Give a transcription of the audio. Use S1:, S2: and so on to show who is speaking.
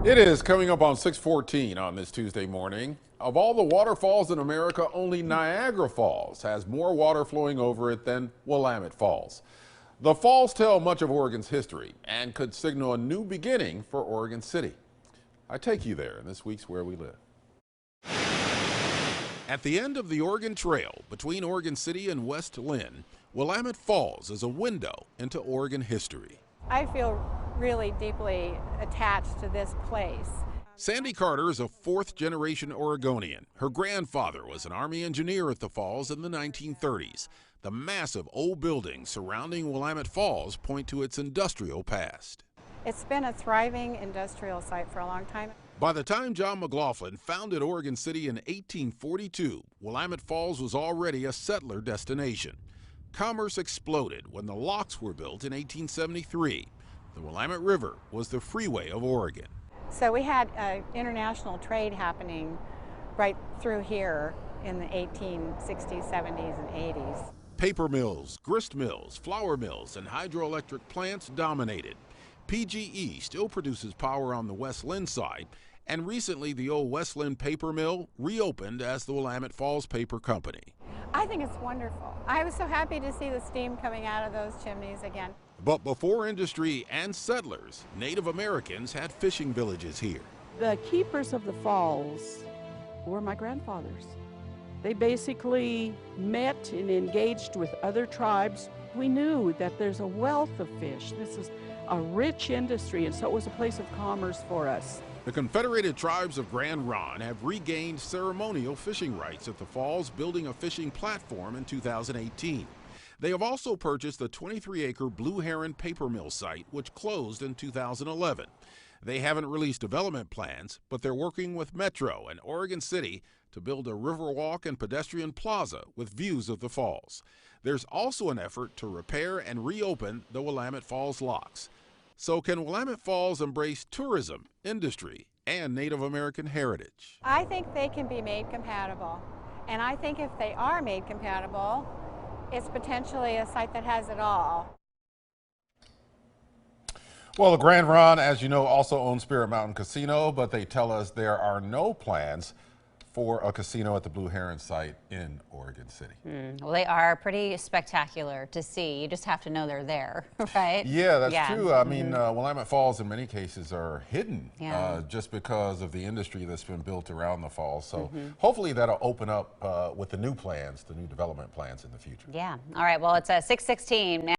S1: It is coming up on 6:14 on this Tuesday morning. Of all the waterfalls in America, only Niagara Falls has more water flowing over it than Willamette Falls. The falls tell much of Oregon's history and could signal a new beginning for Oregon City. I take you there in this week's Where We Live. At the end of the Oregon Trail between Oregon City and West Lynn, Willamette Falls is a window into Oregon history.
S2: I feel really deeply attached to this place.
S1: Sandy Carter is a fourth-generation Oregonian. Her grandfather was an Army engineer at the falls in the 1930s. The massive old buildings surrounding Willamette Falls point to its industrial past.
S2: It's been a thriving industrial site for a long time.
S1: By the time John McLaughlin founded Oregon City in 1842, Willamette Falls was already a settler destination. Commerce exploded when the locks were built in 1873. The Willamette River was the freeway of Oregon.
S2: So we had international trade happening right through here in the 1860s, 70s, and 80s.
S1: Paper mills, grist mills, flour mills, and hydroelectric plants dominated. PGE still produces power on the West Lynn side, and recently the old West Lynn paper mill reopened as the Willamette Falls Paper Company.
S2: I think it's wonderful. I was so happy to see the steam coming out of those chimneys again.
S1: But before industry and settlers, Native Americans had fishing villages here.
S3: The keepers of the falls were my grandfathers. They basically met and engaged with other tribes. We knew that there's a wealth of fish. This is a rich industry, and so it was a place of commerce for us.
S1: The Confederated Tribes of Grand Ronde have regained ceremonial fishing rights at the falls, building a fishing platform in 2018. They have also purchased the 23-acre Blue Heron paper mill site, which closed in 2011. They haven't released development plans, but they're working with Metro and Oregon City to build a riverwalk and pedestrian plaza with views of the falls. There's also an effort to repair and reopen the Willamette Falls locks. So can Willamette Falls embrace tourism, industry, and Native American heritage?
S2: I think they can be made compatible. And I think if they are made compatible, it's potentially a site that has it all.
S1: Well, the Grand Ronde, as you know, also owns Spirit Mountain Casino, but they tell us there are no plans for a casino at the Blue Heron site in Oregon City.
S4: Well, they are pretty spectacular to see. You just have to know they're there, right?
S1: Yeah, that's true. I mean, Willamette Falls in many cases are hidden just because of the industry that's been built around the falls. So hopefully that'll open up with the new plans, the new development plans in the future.
S4: Yeah. All right. Well, it's 6:16 now.